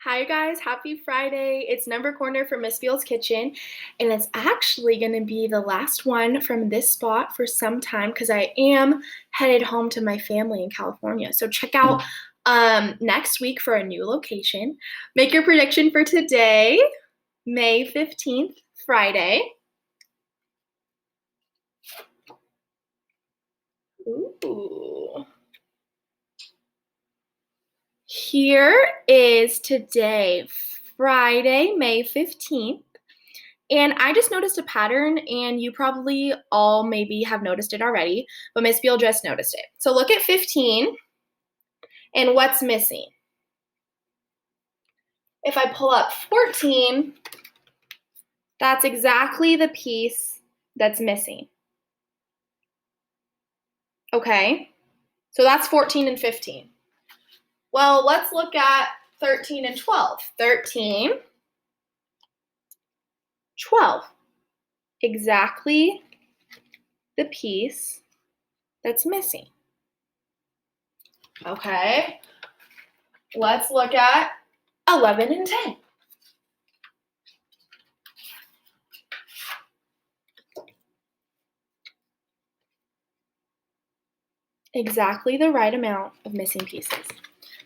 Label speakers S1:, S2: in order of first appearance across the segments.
S1: Hi guys, happy Friday. It's Number Corner from Miss Beal's Kitchen, and it's actually going to be the last one from this spot for some time because I am headed home to my family in California. So check out next week for a new location. Make your prediction for today, May 15th, Friday. Ooh. Here is today, Friday, May 15th. And I just noticed a pattern, and you probably all maybe have noticed it already, but Miss Beal just noticed it. So look at 15 and what's missing. If I pull up 14, that's exactly the piece that's missing. Okay, so that's 14 and 15. Well, let's look at 13 and 12. 13, 12. Exactly the piece that's missing. Okay, let's look at 11 and 10. Exactly the right amount of missing pieces.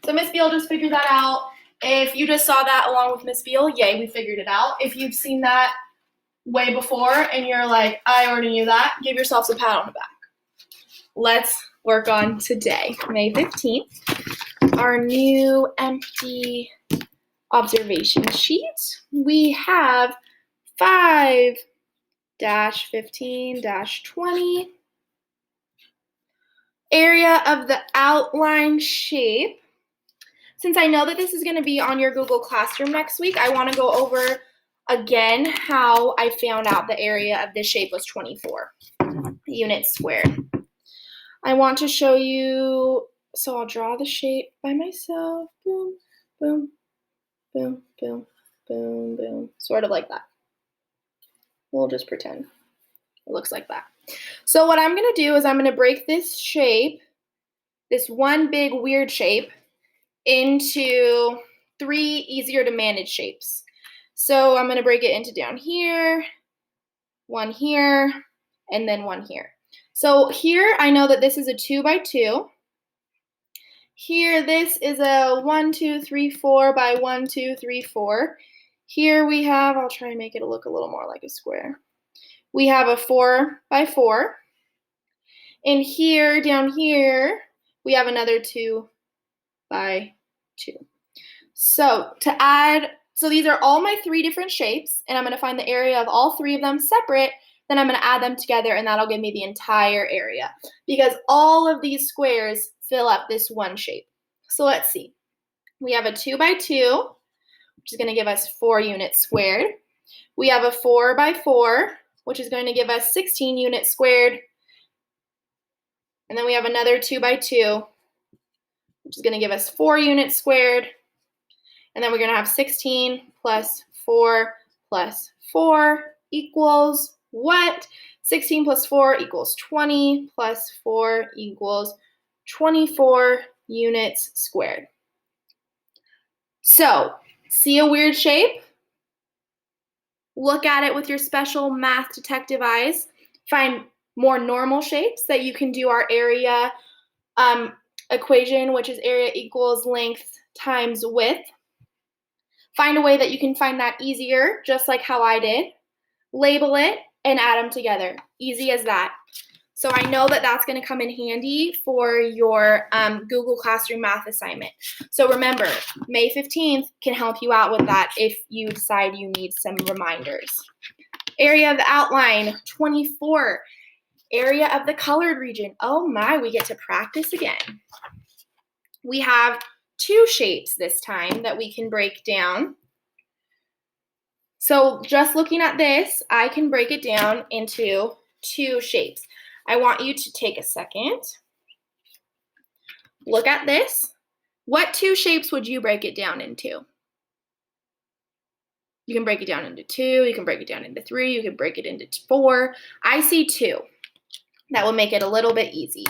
S1: So Miss Beal just figured that out. If you just saw that along with Miss Beal, yay, we figured it out. If you've seen that way before and you're like, I already knew that, give yourselves a pat on the back. Let's work on today, May 15th, our new empty observation sheet. We have 5-15-20. Area of the outline shape. Since I know that this is going to be on your Google Classroom next week, I want to go over again how I found out the area of this shape was 24 units squared. I want to show you, so I'll draw the shape by myself. Boom, boom, boom, boom, boom, boom. Sort of like that. We'll just pretend it looks like that. So what I'm going to do is I'm going to break this shape, this one big weird shape, into 3 easier to manage shapes. So I'm going to break it into down here, one here, and then one here. So here I know that this is a 2 by 2. Here this is a 1, 2, 3, 4 by 1, 2, 3, 4. Here we have, I'll try and make it look a little more like a square. We have a 4 by 4. And here, down here, we have another 2 by 2. So these are all my 3 different shapes, and I'm going to find the area of all 3 of them separate, then I'm going to add them together, and that'll give me the entire area, because all of these squares fill up this one shape. So let's see. We have a 2 by 2, which is going to give us 4 units squared. We have a 4 by 4, which is going to give us 16 units squared. And then we have another 2 by 2, which is going to give us 4 units squared. And then we're going to have 16 plus 4 plus 4 equals what? 16 plus 4 equals 20 plus 4 equals 24 units squared. So, see a weird shape? Look at it with your special math detective eyes. Find more normal shapes that you can do our area equation, which is area equals length times width. Find a way that you can find that easier, just like how I did. Label it and add them together. Easy as that. So I know that that's going to come in handy for your Google Classroom math assignment. So remember, May 15th can help you out with that if you decide you need some reminders. Area of the outline, 24. Area of the colored region. Oh my, we get to practice again. We have 2 shapes this time that we can break down. So just looking at this, I can break it down into 2 shapes. I want you to take a second. Look at this. What 2 shapes would you break it down into? You can break it down into 2, you can break it down into 3, you can break it into 4. I see 2. That will make it a little bit easy.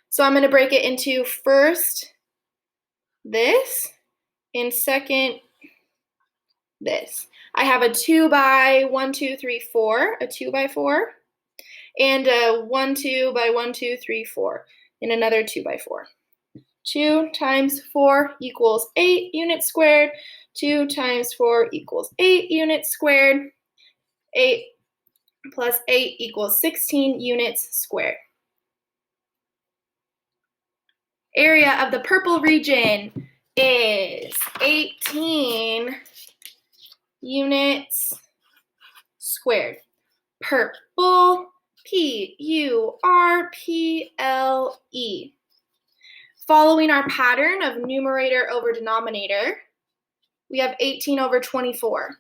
S1: So I'm going to break it into first this and second, this. I have a 2 by 1, 2, 3, 4, a 2 by 4, and a 1, 2 by 1, 2, 3, 4, and another 2 by 4. 2 times 4 equals 8 units squared. 2 times 4 equals 8 units squared. 8 plus 8 equals 16 units squared. Area of the purple region is 18 units squared. Purple, P-U-R-P-L-E. Following our pattern of numerator over denominator, we have 18 over 24.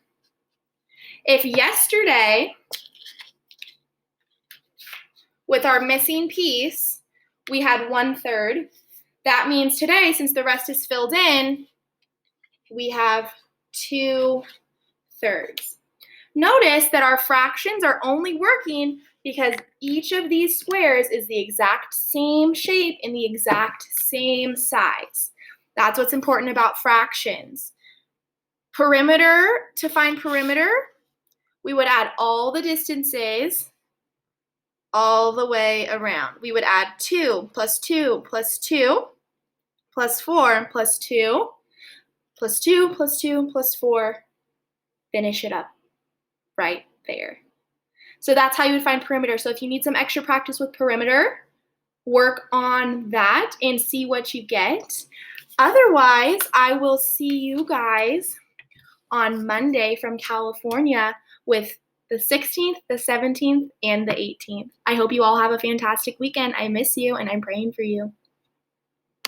S1: If yesterday, with our missing piece, we had 1/3, that means today, since the rest is filled in, we have 2/3. Notice that our fractions are only working because each of these squares is the exact same shape and the exact same size. That's what's important about fractions. Perimeter, to find perimeter, we would add all the distances all the way around. We would add 2 plus 2 plus 2 plus 4 plus 2 plus 2 plus 2 plus 4. Finish it up right there. So that's how you would find perimeter. So if you need some extra practice with perimeter, work on that and see what you get. Otherwise, I will see you guys on Monday from California with the 16th, the 17th, and the 18th. I hope you all have a fantastic weekend. I miss you, and I'm praying for you.